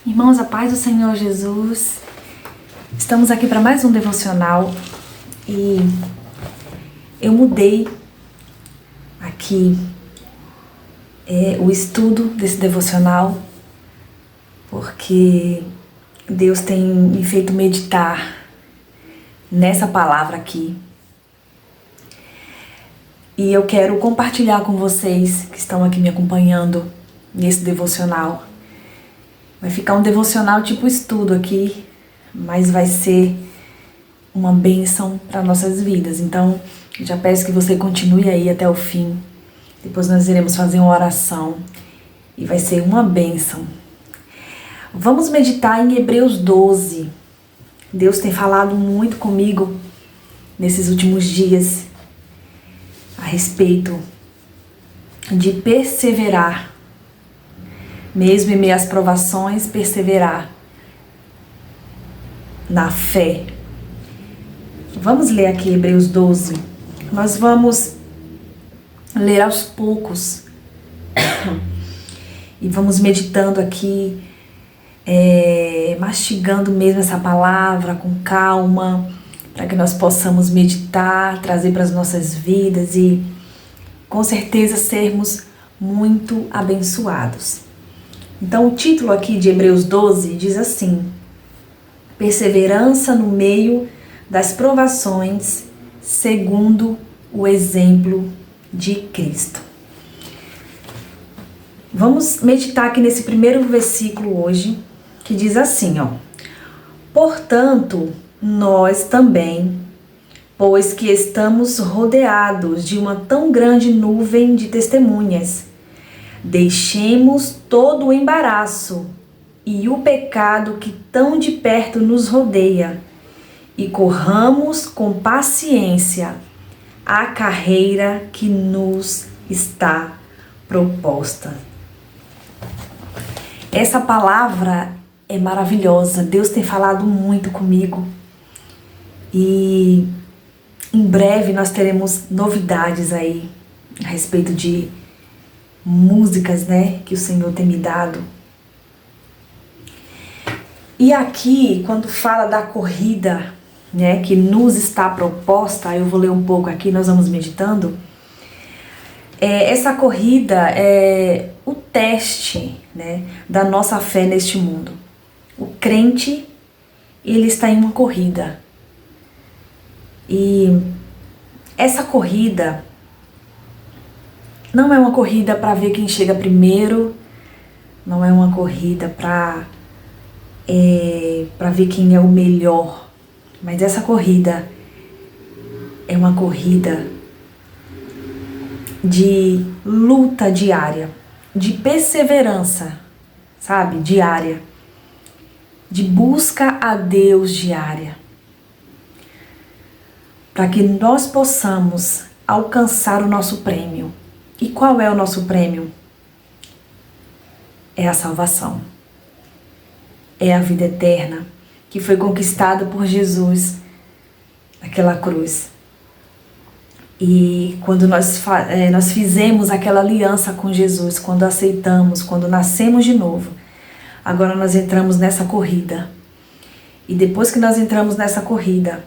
Irmãos, a paz do Senhor Jesus. Estamos aqui para mais um devocional e eu mudei aqui o estudo desse devocional porque Deus tem me feito meditar nessa palavra aqui. E eu quero compartilhar com vocês que estão aqui me acompanhando nesse devocional. Vai ficar um devocional tipo estudo aqui, mas vai ser uma bênção para nossas vidas. Então, eu já peço que você continue aí até o fim. Depois nós iremos fazer uma oração e vai ser uma bênção. Vamos meditar em Hebreus 12. Deus tem falado muito comigo nesses últimos dias a respeito de perseverar. Mesmo em meio às provações, perseverar na fé. Vamos ler aqui Hebreus 12. Nós vamos ler aos poucos e vamos meditando aqui, mastigando mesmo essa palavra com calma, para que nós possamos meditar, trazer para as nossas vidas e com certeza sermos muito abençoados. Então o título aqui de Hebreus 12 diz assim: perseverança no meio das provações, segundo o exemplo de Cristo. Vamos meditar aqui nesse primeiro versículo hoje, que diz assim, portanto, nós também, pois que estamos rodeados de uma tão grande nuvem de testemunhas, deixemos todo o embaraço e o pecado que tão de perto nos rodeia e corramos com paciência a carreira que nos está proposta. Essa palavra é maravilhosa. Deus tem falado muito comigo e em breve nós teremos novidades aí a respeito de músicas, que o Senhor tem me dado. E aqui, quando fala da corrida, que nos está proposta, eu vou ler um pouco aqui, nós vamos meditando. Essa corrida é o teste, da nossa fé neste mundo. O crente, ele está em uma corrida. E essa corrida não é uma corrida para ver quem chega primeiro, não é uma corrida para ver quem é o melhor, mas essa corrida é uma corrida de luta diária, de perseverança, sabe, diária, de busca a Deus diária, para que nós possamos alcançar o nosso prêmio. E qual é o nosso prêmio? É a salvação. É a vida eterna que foi conquistada por Jesus naquela cruz. E quando nós fizemos aquela aliança com Jesus, quando aceitamos, quando nascemos de novo, agora nós entramos nessa corrida. E depois que nós entramos nessa corrida,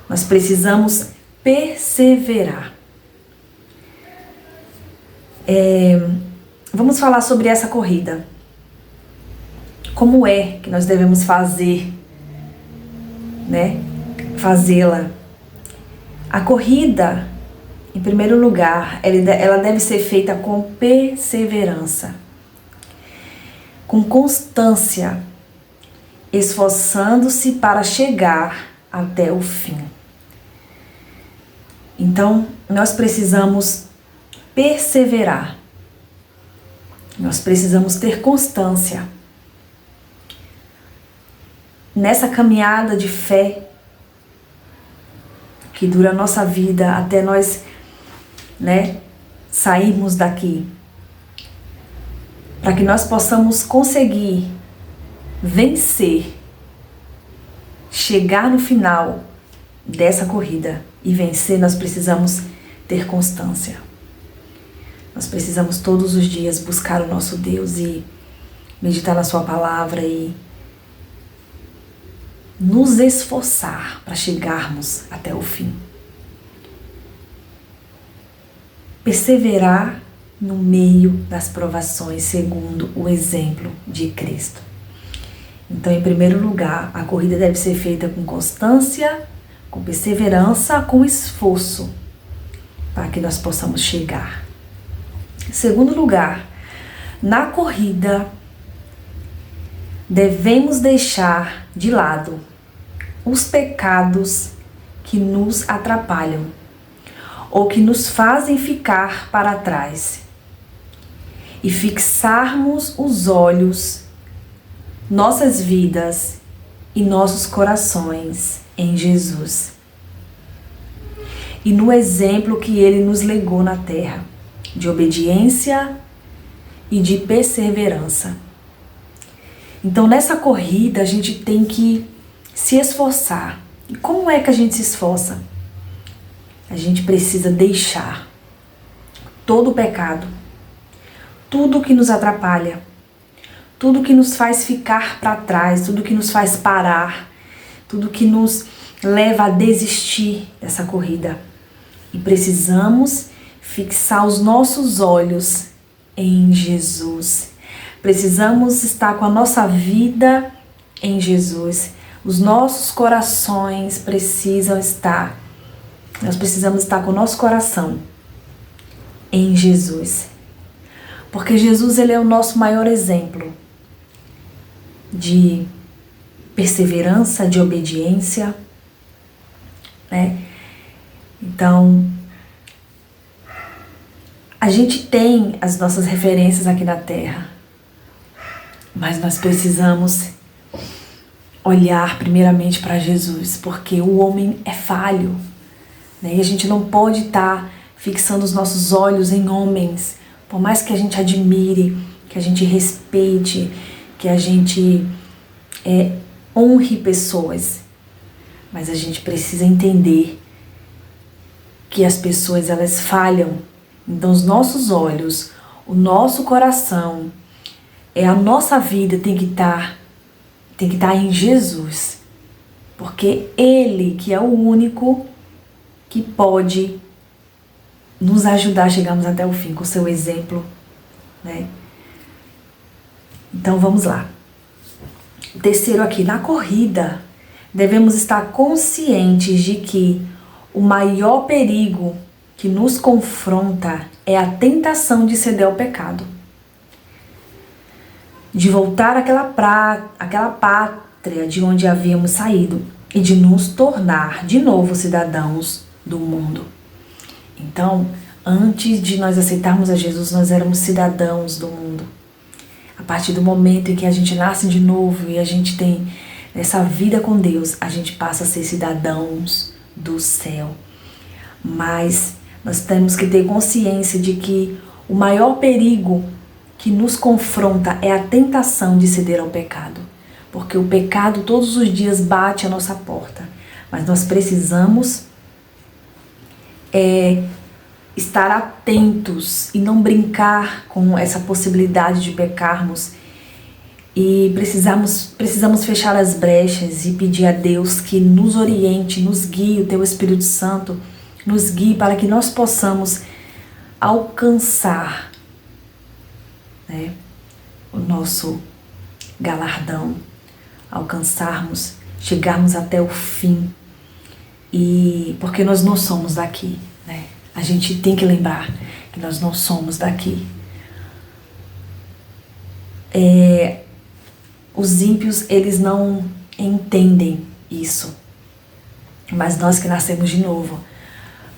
nós precisamos perseverar. Vamos falar sobre essa corrida. Como é que nós devemos fazer, fazê-la? A corrida, em primeiro lugar, ela deve ser feita com perseverança, com constância, esforçando-se para chegar até o fim. Então, nós precisamos perseverar. Nós precisamos ter constância nessa caminhada de fé que dura a nossa vida até nós, sairmos daqui, para que nós possamos conseguir vencer, chegar no final dessa corrida e vencer. Nós precisamos ter constância. Nós precisamos todos os dias buscar o nosso Deus e meditar na sua palavra e nos esforçar para chegarmos até o fim. Perseverar no meio das provações, segundo o exemplo de Cristo. Então, em primeiro lugar, a corrida deve ser feita com constância, com perseverança, com esforço, para que nós possamos chegar. Em segundo lugar, na corrida, devemos deixar de lado os pecados que nos atrapalham ou que nos fazem ficar para trás e fixarmos os olhos, nossas vidas e nossos corações em Jesus e no exemplo que Ele nos legou na terra, de obediência e de perseverança. Então, nessa corrida, a gente tem que se esforçar. E como é que a gente se esforça? A gente precisa deixar todo o pecado, tudo que nos atrapalha, tudo que nos faz ficar para trás, tudo que nos faz parar, tudo que nos leva a desistir dessa corrida. E precisamos fixar os nossos olhos em Jesus. Precisamos estar com a nossa vida em Jesus. Os nossos corações precisam estar. Nós precisamos estar com o nosso coração em Jesus. Porque Jesus, Ele é o nosso maior exemplo de perseverança, de obediência, né? Então, a gente tem as nossas referências aqui na Terra, mas nós precisamos olhar primeiramente para Jesus, porque o homem é falho, né? E a gente não pode estar fixando os nossos olhos em homens, por mais que a gente admire, que a gente respeite, que a gente honre pessoas, mas a gente precisa entender que as pessoas, elas falham. Então os nossos olhos, o nosso coração, a nossa vida tem que estar em Jesus, porque Ele que é o único que pode nos ajudar a chegarmos até o fim com o seu exemplo, né? Então vamos lá. O terceiro aqui, na corrida, devemos estar conscientes de que o maior perigo que nos confronta é a tentação de ceder ao pecado, de voltar àquela pátria de onde havíamos saído e de nos tornar de novo cidadãos do mundo. Então, antes de nós aceitarmos a Jesus, nós éramos cidadãos do mundo. A partir do momento em que a gente nasce de novo e a gente tem essa vida com Deus, a gente passa a ser cidadãos do céu. Mas nós temos que ter consciência de que o maior perigo que nos confronta é a tentação de ceder ao pecado. Porque o pecado todos os dias bate à nossa porta. Mas nós precisamos estar atentos e não brincar com essa possibilidade de pecarmos. E precisamos fechar as brechas e pedir a Deus que nos oriente, nos guie, o Teu Espírito Santo nos guie para que nós possamos alcançar, né, o nosso galardão, chegarmos até o fim. E porque nós não somos daqui, né? A gente tem que lembrar que nós não somos daqui. Os ímpios, eles não entendem isso. Mas nós que nascemos de novo,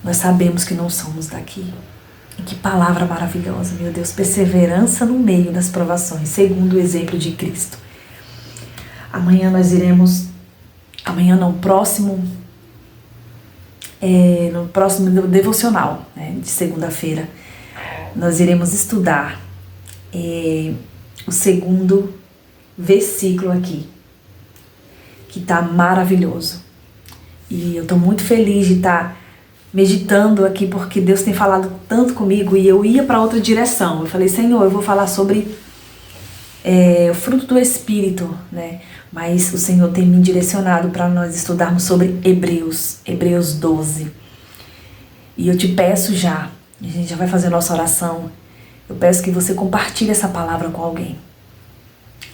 nós sabemos que não somos daqui. E que palavra maravilhosa, meu Deus. Perseverança no meio das provações, segundo o exemplo de Cristo. Amanhã nós iremos... Amanhã não, no próximo devocional, né, de segunda-feira, nós iremos estudar o segundo versículo aqui, que está maravilhoso. E eu estou muito feliz de estar meditando aqui, porque Deus tem falado tanto comigo e eu ia para outra direção. Eu falei, Senhor, eu vou falar sobre o fruto do Espírito, né? Mas o Senhor tem me direcionado para nós estudarmos sobre Hebreus 12. E eu te peço já, a gente já vai fazer a nossa oração, eu peço que você compartilhe essa palavra com alguém.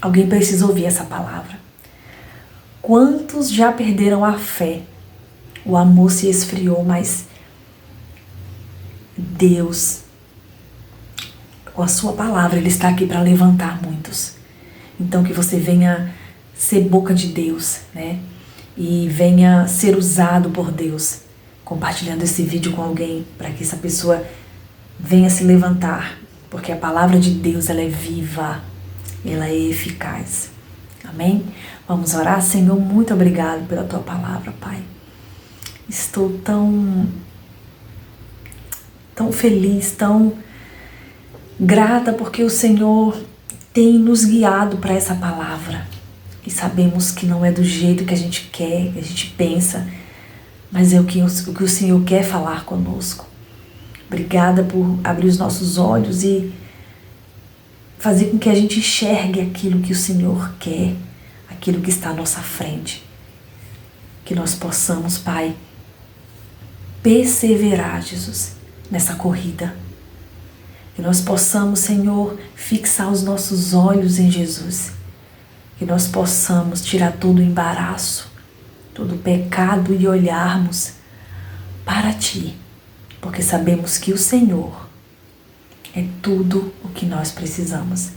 Alguém precisa ouvir essa palavra. Quantos já perderam a fé? O amor se esfriou, mas Deus, com a sua palavra, Ele está aqui para levantar muitos. Então que você venha ser boca de Deus, né? E venha ser usado por Deus, compartilhando esse vídeo com alguém, para que essa pessoa venha se levantar, porque a palavra de Deus, ela é viva, ela é eficaz. Amém? Vamos orar? Senhor, muito obrigado pela Tua palavra, Pai. Estou tão feliz, tão grata, porque o Senhor tem nos guiado para essa palavra. E sabemos que não é do jeito que a gente quer, que a gente pensa, mas é o que o Senhor quer falar conosco. Obrigada por abrir os nossos olhos e fazer com que a gente enxergue aquilo que o Senhor quer, aquilo que está à nossa frente. Que nós possamos, Pai, perseverar, Jesus, nessa corrida. Que nós possamos, Senhor, fixar os nossos olhos em Jesus. Que nós possamos tirar todo o embaraço, todo o pecado e olharmos para Ti. Porque sabemos que o Senhor é tudo o que nós precisamos.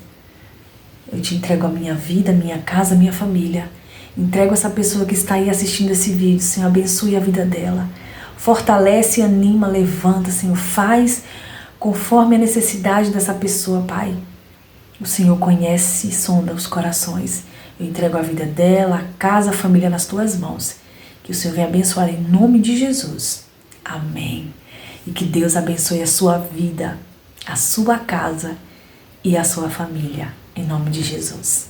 Eu te entrego a minha vida, a minha casa, a minha família. Entrego essa pessoa que está aí assistindo esse vídeo. Senhor, abençoe a vida dela. Fortalece, anima, levanta, Senhor. Faz conforme a necessidade dessa pessoa, Pai. O Senhor conhece e sonda os corações. Eu entrego a vida dela, a casa, a família nas Tuas mãos. Que o Senhor venha abençoar em nome de Jesus. Amém. E que Deus abençoe a sua vida, a sua casa e a sua família. Em nome de Jesus.